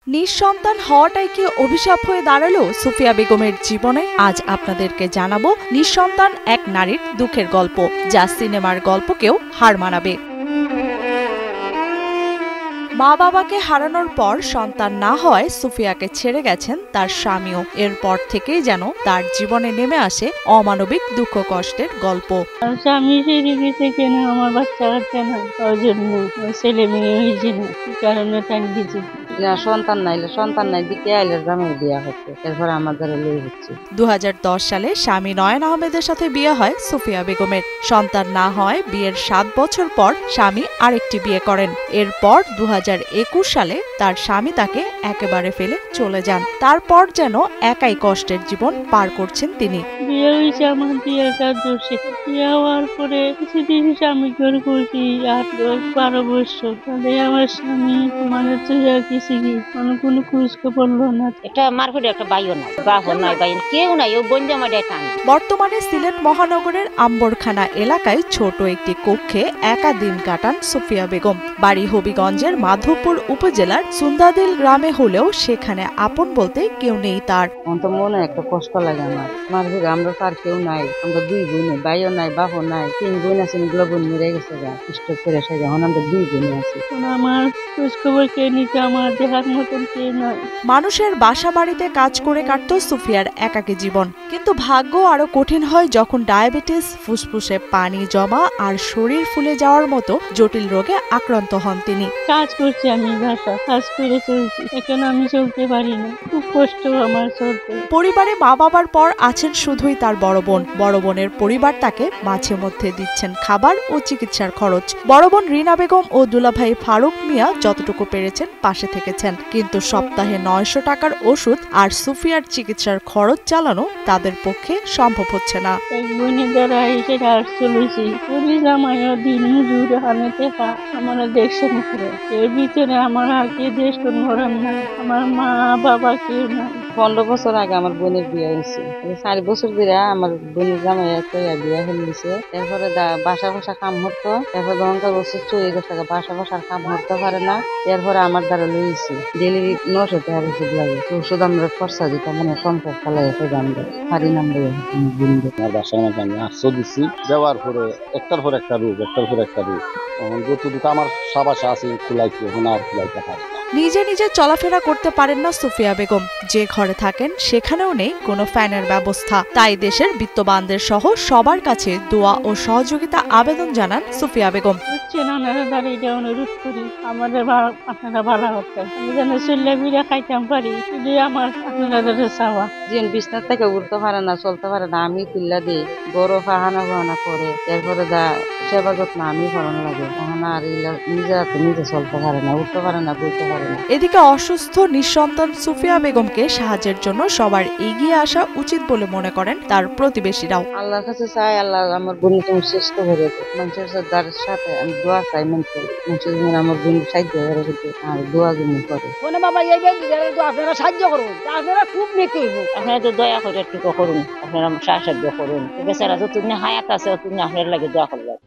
নিঃসন্তান হওয়াটাই কি অভিশাপ হয়ে দাঁড়ালো সুফিয়া বেগমের জীবনে? আজ আপনাদেরকে জানাবো নিঃসন্তান এক নারীর দুঃখের গল্প, যা সিনেমার গল্পকেও হার মানাবে। মা বাবাকে হারানোর পর সন্তান না হওয়ায় সুফিয়াকে ছেড়ে গেছেন তার স্বামীও। এরপর থেকেই যেন তার জীবনে নেমে আসে অমানবিক দুঃখ কষ্টের গল্প। স্বামী ছেড়ে গেছে কেন, আমার বাচ্চা কাচ্চা নাই, তার জন্য ছেলে মেয়ে হয়েছে না, কি কারণে টান দিয়েছে না। সন্তান নাই দিকে আইলে জামাই বিয়া হচ্ছে, এরপর আমাদের লই হচ্ছে। 2010 সালে স্বামী নয়ন আহমেদের সাথে বিয়ে হয় সুফিয়া বেগমের। সন্তান না হয় বিয়ের 7 বছর পর স্বামী আরেকটি বিয়ে করেন। এরপর 2021 সালে তার স্বামী তাকে একেবারে ফেলে চলে যান। তারপর যেন একাই কষ্টের জীবন পার করছেন তিনি। বিয়ে হয়েছে আমার 2010 বিয়ে হওয়ার পরে কিছুদিন স্বামী করে করছি 8-10-12 বছর। তাহলে আমার স্বামী মানে কিছু কোনো খোঁজ খবর না। একটা মারফুটে একটা বাইও নাই, বাপও নাই, বাই কেউ নাই, ও বঞ্জা মাঠে টান। বর্তমানে সিলেট মহানগরের আম্বরখানা এলাকায় ছোট একটি কক্ষে একা দিন কাটান সুফিয়া বেগম। বাড়ি হবিগঞ্জের মাধবপুর উপজেলার সুন্দাদিল গ্রামে হলেও সেখানে আপন বলতে কেউ নেই তার। মনে একটা কষ্ট লাগে আমার। মারফুটে আমরা তার কেউ নাই, আমরা 2 বোন, বাইও নাই, বাপও নাই, 3 বোন আছে, এগুলো বোন মরে গেছে, কষ্ট করে সে যখন আমরা 2 বোন আছি। আমার খোঁজ খবর কে নিতে আমার দেখার মতন কেউ নাই। মানুষের বাসা বাড়িতে কাজ করে কাটত সুফিয়ার একাকী জীবন, কিন্তু ভাগ্য আরো কঠিন হয় যখন ডায়াবেটিস, ফুসফুসে পানি জমা আর শরীর ফুলে যাওয়ার মতো জটিল রোগে আক্রান্ত হন তিনি। কাজ করছি আমি, বাসা কাজ করে চলছি, এখন আমি চলতে পারি না, খুব কষ্ট আমার চলতে। পরিবারে মা বাবার পর আছেন শুধুই তার বড় বোন। বড় বোনের পরিবার তাকে মাঝে মধ্যে দিচ্ছেন খাবার ও চিকিৎসার খরচ। বড় বোন রিনা বেগম ও দুলাভাই ফারুক মিয়া যতটুকু পেরেছেন পাশে থেকেছেন, কিন্তু সপ্তাহে 900 টাকার ওষুধ আর সুফিয়ার চিকিৎসার খরচ চালানো তাদের পক্ষে সম্ভব হচ্ছে না। এক বোনের দ্বারা এসে আর চলেছি, জামাইও দিন মজুর হানে দেখা আমার দেখছেন করে। এর ভিতরে আমার আগে দেশ মরণ নাই, আমার মা বাবা কেউ নাই। 15 বছর আগে আমার বোনের বিয়ে হয়েছে, 4 বছর ধরে আমার বোনের জামাই বিয়ে হয়ে গেছে। এরপরে বাসা কাম হতো, এরপর দহনকার ওষুধ চলে গেছে, বাসার কাম হতে পারে না। এরপরে আমার দ্বারা লইছি ডেলি 900 টাকার ওষুধ লাগে। ওষুধ আমরা খরচা দিতাম, মানে সংসার চালাই হারি নাম্বার আমার বাসার মধ্যে আমি 800 দিচ্ছি, দেওয়ার পরে একটার পর একটা রোগ। যতটুকু আমার সাবাসা আছে খুলাইছি, এখন আর খুলাইতে পারি না। নিজে নিজে চলাফেরা করতে পারেন না সুফিয়া বেগম। যে ঘরে থাকেন সেখানেও নেই কোনো ফ্যানের ব্যবস্থা। তাই দেশের বিত্তবানদের সহ সবার কাছে দোয়া ও সহযোগিতা আবেদন জানান সুফিয়া বেগম। অনুরোধ করি আমাদের আপনারা ভালো হতেন, আমি যেন চললে বিড়ে খাইতাম পারি, আমার আপনাদের চাওয়া। যেন বিছনার থেকে উঠতে পারে না, চলতে পারে না, আমি তুল্লা দিই, বড় ফাহানা করে। এরপরে সেবা যত্ন আমি করানো লাগে, আর নিজে চলতে পারে না, উঠতে পারে না, বলতে পারে না। এদিকে অসুস্থ নিঃসন্তান সুফিয়া বেগমকে সাহায্যের জন্য সবার এগিয়ে আসা উচিত বলে মনে করেন তার প্রতিবেশীরাও। আল্লাহর কাছে চাই, আল্লাহ আমার বোনকে তুমি সুস্থ করে দেয়। মানুষের সাথে আমি দোয়া চাই, মানুষের আমার বোন সাহায্য করে দিতে আর দোয়া জন্য করে। বাবা এই আপনারা সাহায্য করুন, আপনারা খুব নেকি, আপনারা তো দয়া করে একটু করুন, আপনারা সাহায্য করুন। বেচারা তো তুমি হায়াত আছে, তুমি আপনার লাগে দোয়া করবেন।